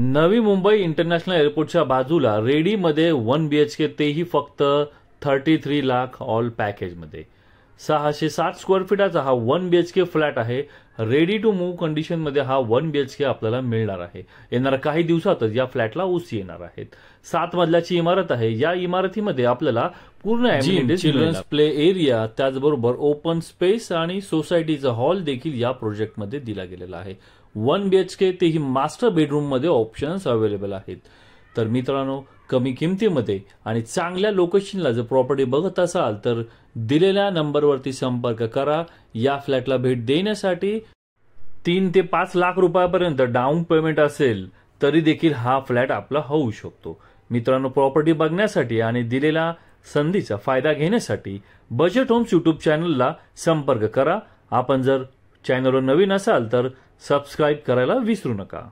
Navi Mumbai international एअरपोर्टच्या बाजूला रेडीमध्ये 1 BHK, तेही फक्त 33 लाख ऑल पॅकेजमध्ये. 660 स्क्वेअर फीटाचा हा 1 BHK फ्लॅट आहे. रेडी टू मूव्ह कंडिशनमध्ये हा 1 BHK आपल्याला मिळणार आहे. येणाऱ्या काही दिवसातच या फ्लॅटला ओसी येणार आहेत. 7 मजल्याची इमारत आहे. या इमारतीमध्ये आपल्याला पूर्ण चिल्ड्रन्स प्ले एरिया, त्याचबरोबर ओपन स्पेस आणि सोसायटीचा हॉल देखील या प्रोजेक्टमध्ये दिला गेलेला आहे. 1 BHK, तेही मास्टर बेडरूम मध्ये ऑप्शन्स अवेलेबल आहेत. तर मित्रांनो, कमी किमतीमध्ये आणि चांगल्या लोकेशनला जर प्रॉपर्टी बघत असाल तर दिलेल्या नंबरवरती संपर्क करा. या फ्लॅटला भेट देण्यासाठी 3 ते 5 लाख रुपयापर्यंत डाऊन पेमेंट असेल तरी देखील हा फ्लॅट आपला होऊ शकतो. मित्रांनो, प्रॉपर्टी बघण्यासाठी आणि दिलेल्या संधीचा फायदा घेण्यासाठी बजेट होम्स यूट्यूब चॅनलला संपर्क करा. आपण जर चॅनलवर नवीन असाल तर सबस्क्राईब करायला विसरू नका.